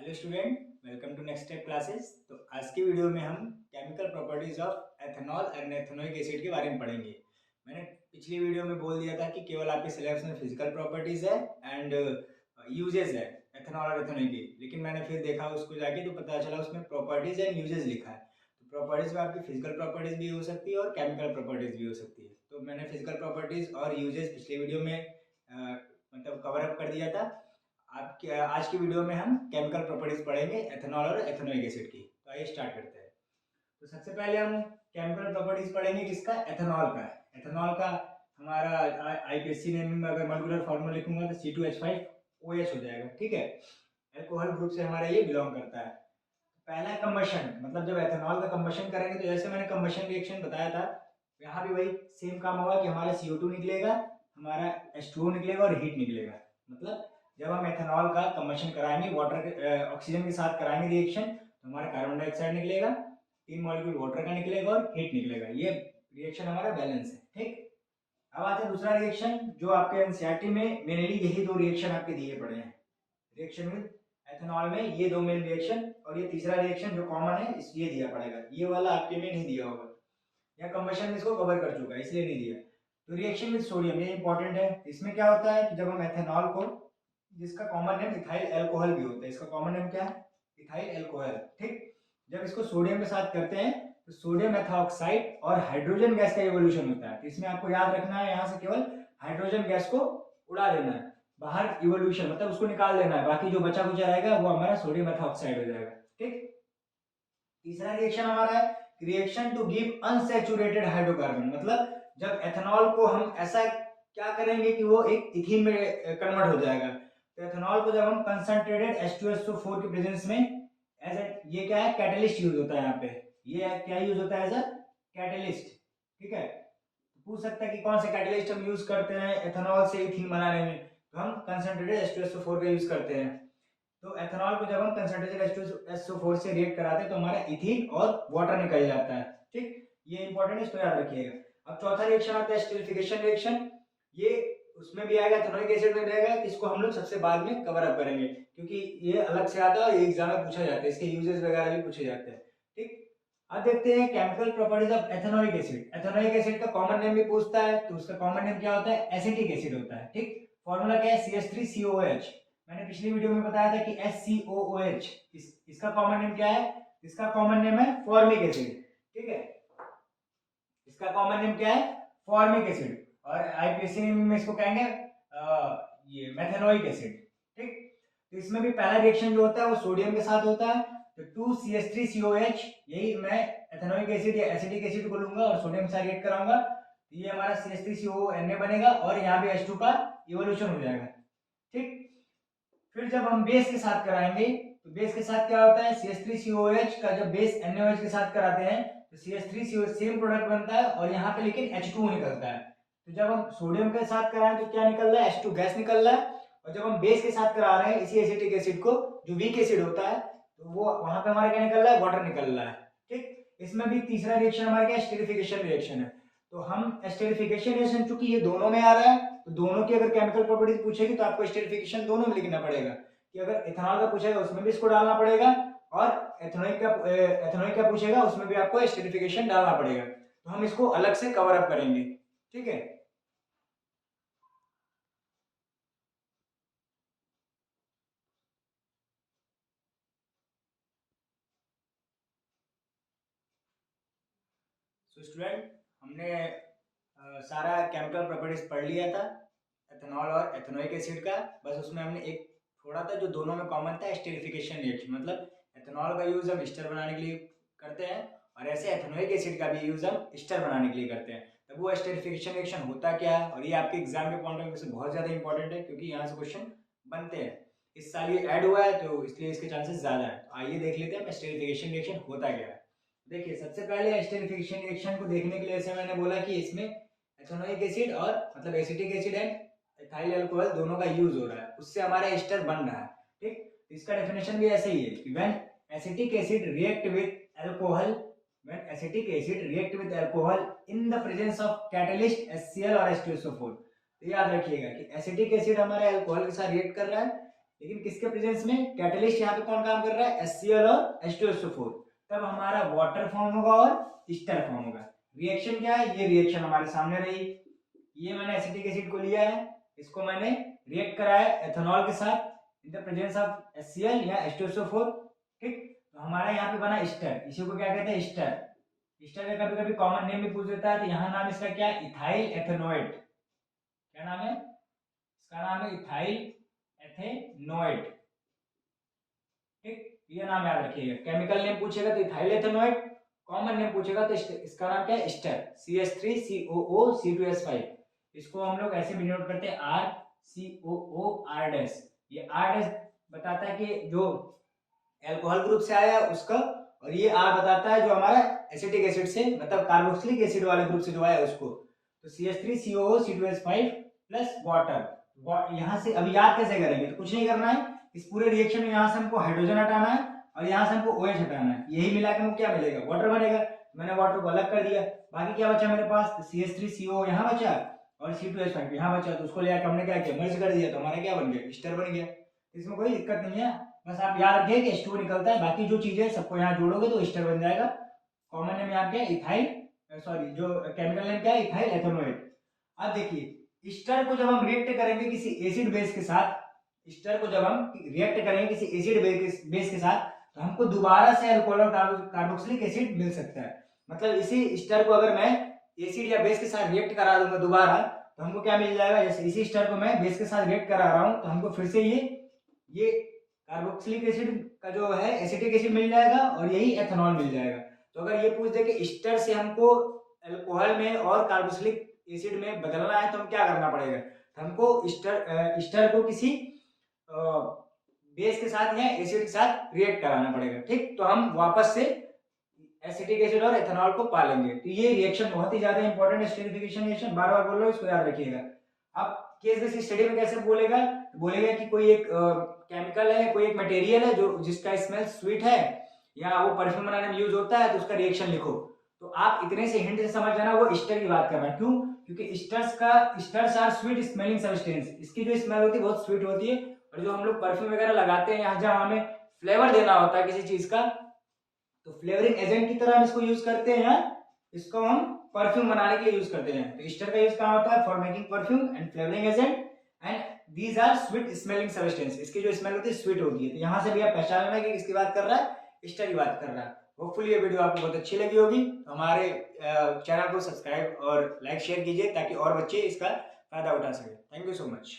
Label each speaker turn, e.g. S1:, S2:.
S1: Hello student, welcome to next step classes. तो आज की वीडियो में हम chemical properties of ethanol and ethanoic acid के बारे में पढ़ेंगे। मैंने पिछली वीडियो में बोल दिया था कि केवल आपके सिलेबस में फिजिकल प्रॉपर्टीज है एंड यूजेस है एथेनॉल और एथेनोइक की, लेकिन मैंने फिर देखा उसको जाके तो पता चला उसमें प्रॉपर्टीज एंड यूजेस लिखा है। तो प्रॉपर्टीज में आपकी फिजिकल प्रॉपर्टीज भी हो सकती है और केमिकल प्रॉपर्टीज भी हो सकती है। तो मैंने फिजिकल प्रॉपर्टीज और यूजेस पिछले वीडियो में मतलब कवर अप कर दिया था। आपके आज की वीडियो में हम केमिकल प्रॉपर्टीज पढ़ेंगे एथेनॉल और एथेनोइक एसिड की। तो आइए स्टार्ट करते हैं। तो सबसे पहले हम केमिकल प्रॉपर्टीज पढ़ेंगे किसका, एथेनॉल का। एथेनॉल का हमारा आईपीएससी नेम में अगर मॉलिक्यूलर फॉर्मूला लिखूंगा तो C2H5OH हो जाएगा। ठीक है, अल्कोहल ग्रुप से हमारा ये बिलोंग करता है। पहला कंबशन, मतलब जब एथेनॉल का कंबशन करेंगे तो जैसे मैंने कंबशन रिएक्शन बताया था, यहाँ भी वही सेम काम होगा कि हमारा CO2 निकलेगा, हमारा H2O निकलेगा और हीट निकलेगा। मतलब जब हम एथेनॉल का कंबशन कराएंगे वाटर ऑक्सीजन के साथ कराएंगे रिएक्शन, तो हमारा कार्बन डाइऑक्साइड निकलेगा, 3 मॉलिक्यूल वाटर का निकलेगा और हीट निकलेगा। ये रिएक्शन हमारा बैलेंस है। ठीक, अब आता है दूसरा रिएक्शन जो आपके एनसीईआरटी में मेनली यही दो रिएक्शन आपके दिए पड़े हैं रिएक्शन विद एथेनॉल में, ये दो मेन रिएक्शन, और ये तीसरा रिएक्शन जो कॉमन है ये दिया पड़ेगा। ये वाला आपके में नहीं दिया होगा, या कंबशन में इसको कवर कर चुका है इसलिए नहीं दिया। तो रिएक्शन विद सोडियम ये इंपॉर्टेंट है। इसमें क्या होता है कि जब हम एथेनॉल को, जिसका कॉमन नेम इथाइल अल्कोहल भी होता है, इसका कॉमन नेम क्या है, इथाइल अल्कोहल। ठीक, जब इसको सोडियम के साथ करते हैं तो सोडियम एथॉक्साइड और हाइड्रोजन गैस का इवोल्यूशन होता है। तो इसमें आपको याद रखना है, यहाँ से केवल हाइड्रोजन गैस को उड़ा देना है बाहर, इवोल्यूशन मतलब उसको निकाल देना है, बाकी जो बचा कुचा रहेगा वो हमारा सोडियम एथॉक्साइड हो जाएगा। ठीक, तीसरा रिएक्शन हमारा है reaction to give unsaturated hydrocarbon. मतलब जब एथेनॉल को हम ऐसा क्या करेंगे कि वो एक इथीन में कन्वर्ट हो जाएगा। तो एथेनॉल को जब हम कंसंट्रेटेड H2SO4 के प्रेजेंस में एज ए, ये क्या है, कैटलिस्ट यूज होता है यहाँ पे। ये क्या यूज होता है, एज अ कैटलिस्ट। ठीक है, पूछ सकता है कि कौन से कैटलिस्ट हम यूज करते हैं एथेनॉल से इथीन बनाने में, तो हम कंसंट्रेटेड H2SO4 का यूज करते हैं। तो एथेनॉल को जब हम कंसंट्रेटेड H2SO4 से रिएक्ट कराते हैं तो हमारा इथीन और वाटर निकल जाता है। ठीक, ये इंपॉर्टेंट है, इसको याद रखिएगा। अब चौथा रिएक्शन आता है स्टीरिफिकेशन रिएक्शन। ये उसमें भी आएगा, एथेनोइक एसिड में भी आएगा। इसको हम लोग सबसे बाद में कवर अप करेंगे क्योंकि ये अलग से आता है और एग्जाम में पूछा जाता है, इसके यूजेस वगैरह भी पूछे जाते हैं। ठीक, अब देखते हैं chemical properties of ethanoic acid. Ethanoic acid का कॉमन नेम भी पूछता है, तो उसका कॉमन नेम क्या होता है, एसिटिक एसिड होता है। ठीक, फॉर्मूला क्या है, CH3COOH। मैंने पिछली वीडियो में बताया था कि SCOOH। इसका कॉमन नेम क्या है, इसका कॉमन नेम है फॉर्मिक एसिड। ठीक है, इसका कॉमन नेम क्या है, फॉर्मिक एसिड, और आईपीएससी में इसको कहेंगे ये मेथेनोइक एसिड। ठीक, तो इसमें भी पहला रिएक्शन जो होता है वो सोडियम के साथ होता है, तो 2CH3COH, यही मैं एथेनोइक एसिड या एसिटिक एसिड को लूंगा और सोडियम के साथ रिएक्ट कराऊंगा, तो ये हमारा CH3CONA बनेगा और यहाँ भी H2 का इवोल्यूशन हो जाएगा। ठीक, फिर जब हम बेस के साथ कराएंगे तो बेस के साथ क्या होता है, CH3COH का जब बेस NaOH के साथ कराते हैं तो CH3COH सेम प्रोडक्ट बनता है और यहाँ पे लेकिन H2O निकलता है। तो जब हम सोडियम के साथ कराएं तो क्या निकल रहा है, H2 गैस निकल रहा है, और जब हम बेस के साथ करा रहे हैं इसी एसिटिक एसिड को, जो वीक एसिड होता है, तो वो वहां पे हमारा क्या निकल रहा है, वाटर निकल रहा है। ठीक, इसमें भी तीसरा रिएक्शन हमारा क्या, स्टीरिफिकेशन रिएक्शन है। तो हम स्टीरिफिकेशन रिएक्शन, चूंकि ये दोनों में आ रहा है, तो दोनों की अगर केमिकल प्रॉपर्टीज पूछेगी तो आपको स्टीरिफिकेशन दोनों में लिखना पड़ेगा, कि अगर इथेनॉल का पूछेगा उसमें भी इसको डालना पड़ेगा, और एथेनोइक का पूछेगा उसमें भी आपको स्टीरिफिकेशन डालना पड़ेगा। तो हम इसको अलग से कवर अप करेंगे। ठीक है, तो स्टूडेंट हमने सारा केमिकल प्रॉपर्टीज पढ़ लिया था एथेनॉल और एथेनोइक एसिड का। बस उसमें हमने एक थोड़ा था जो दोनों में कॉमन था, स्टीरिफिकेशन रिएक्शन। मतलब एथेनॉल का यूज हम एस्टर बनाने के लिए करते हैं और ऐसे एथेनोइक एसिड का भी यूज हम एस्टर बनाने के लिए करते हैं। तब वो स्टीरिफिकेशन रिएक्शन होता क्या है, और ये आपके एग्जाम के पॉइंट ऑफ व्यू से बहुत ज्यादा इंपॉर्टेंट है क्योंकि यहाँ से क्वेश्चन बनते हैं। इस साल ये ऐड हुआ है तो इसलिए इसके चांसेस ज्यादा है। तो आइए देख लेते हैं स्टीरिफिकेशन रिएक्शन होता क्या है। देखिए, सबसे पहले स्टीरिफिकेशन रिएक्शन को देखने के लिए जैसे मैंने बोला कि इसमें एथेनोइक एसिड और मतलब acetic acid and ethyl alcohol दोनों का यूज हो रहा है, उससे हमारा एस्टर बन रहा है। ठीक, इसका डेफिनेशन भी ऐसे ही है कि when acetic acid react with alcohol, when acetic acid react with alcohol in the presence of catalyst HCl और H2SO4। तो याद रखिएगा कि एसिटिक एसिड हमारे अल्कोहल के साथ रिएक्ट कर रहा है, लेकिन किसके प्रेजेंस में, कैटलिस्ट यहाँ पे कौन काम कर रहा है, HCl और H2SO4, तब हमारा वाटर फॉर्म होगा और ईस्टर फॉर्म होगा। रिएक्शन क्या है, ये रिएक्शन हमारे सामने रही, ये मैंने एसिटिक एसिड को लिया है, इसको मैंने रिएक्ट कराया एथेनॉल के साथ in the presence of HCl या H2SO4, ठीक। तो हमारा यहाँ पे बना ईस्टर, इसी को क्या कहते हैं, ईस्टर। ईस्टर का कभी कभी कॉमन नेम भी पूछ देता है, तो यहाँ नाम इसका क्या है, इथाइल एथेनोएट। क्या नाम है इसका, नाम है इथाइल एथेनोएट, ठीक। ये नाम याद रखिएगा। केमिकल नेम पूछेगा तो इथाइल एथेनोएट, कॉमन नेम पूछेगा तो इसका नाम क्या है, ईस्टर, CH3COO C2S5। इसको हम लोग ऐसे भी नोट करते हैं RCOOR-। ये R- बताता है कि जो अल्कोहल ग्रुप से आया उसका, और ये R बताता है जो हमारा एसिटिक एसिड से, मतलब कार्बोक्सिलिक एसिड वाले ग्रुप से जो आया उसको। तो CH3COO C2S5 प्लस वाटर। यहाँ से अभी याद कैसे करेंगे, तो कुछ नहीं करना है, इस पूरे रिएक्शन में यहाँ से हमको हाइड्रोजन हटाना है और यहाँ से हमको OH हटाना है, यही मिला के हमको क्या मिलेगा, वाटर बनेगा। मैंने वाटर को अलग कर दिया, बाकी क्या बचा मेरे पास, CH3CO यहाँ बचा और C2H5 यहाँ बचा, तो उसको ले आकर हमने क्या किया, मर्ज कर दिया, तो हमारा क्या बन गया, ईस्टर बन गया। इसमें कोई दिक्कत नहीं है, बस आप याद रखिए कि H2O निकलता है, बाकी जो चीजें सबको यहाँ जोड़ोगे तो ईस्टर बन जाएगा। कॉमन नेम यहाँ क्या है, इथाइल, सॉरी जो केमिकल नेम क्या है, इथाइल एथेनोएट। अब देखिए ईस्टर को जब हम रिएक्ट करेंगे किसी एसिड बेस के साथ, ईस्टर को जब हम रिएक्ट करेंगे किसी एसिड बेस के साथ, तो हमको दोबारा से अल्कोहल और कार्बोक्सिलिक एसिड मिल सकता है। मतलब इसी ईस्टर को अगर मैं एसिड या बेस के साथ रिएक्ट करा दूंगा दोबारा, तो हमको क्या मिल जाएगा, जैसे इसी ईस्टर को मैं बेस के साथ रिएक्ट करा रहा हूँ, तो हमको फिर से ये कार्बोक्सिलिक एसिड का जो है एसिटिक एसिड मिल जाएगा और यही एथेनॉल मिल जाएगा। तो अगर ये पूछ दे कि ईस्टर से हमको अल्कोहल में और कार्बोक्सिलिक एसिड में बदलना है तो हम क्या करना पड़ेगा, तो हमको ईस्टर को किसी बेस के साथ या एसिड के साथ रिएक्ट कराना पड़ेगा, ठीक। तो हम वापस से एसिटिक एसिड और एथेनॉल को पालेंगे। तो ये रिएक्शन बहुत ही ज्यादा इंपॉर्टेंट है, स्टेरिफिकेशन रिएक्शन, बार बार बोल रहा हूँ, इसको याद रखिएगा। अब केस बेसिस स्टडी में कैसे बोलेगा, बोलेगा कि कोई एक केमिकल है, कोई एक मटेरियल है जो जिसका स्मेल स्वीट है या वो परफ्यूम बनाने में यूज होता है, तो उसका रिएक्शन लिखो। तो आप इतने से हिंट से समझ जाना वो ईस्टर की बात कर रहा है। क्यों, क्योंकि esters are sweet smelling substance, इसकी जो स्मेल होती है बहुत स्वीट होती है, और जो हम लोग परफ्यूम वगैरह लगाते हैं यहाँ जहाँ हमें फ्लेवर देना होता है किसी चीज का, तो फ्लेवरिंग एजेंट की तरह हम इसको यूज करते हैं, इसको हम परफ्यूम बनाने के लिए यूज करते हैं। तो ईस्टर का यूज कहाँ होता है, for making perfume and flavouring agent, and these are sweet smelling substance, इसकी जो स्मेल होती है स्वीट होती है। तो यहाँ से भी आप पहचान लेना कि किसकी बात कर रहा है, ईस्टर की बात कर रहा है। होपफुली ये वीडियो आपको बहुत अच्छी लगी होगी, तो हमारे चैनल को सब्सक्राइब और लाइक शेयर कीजिए ताकि और बच्चे इसका फायदा उठा सके। Thank you so much.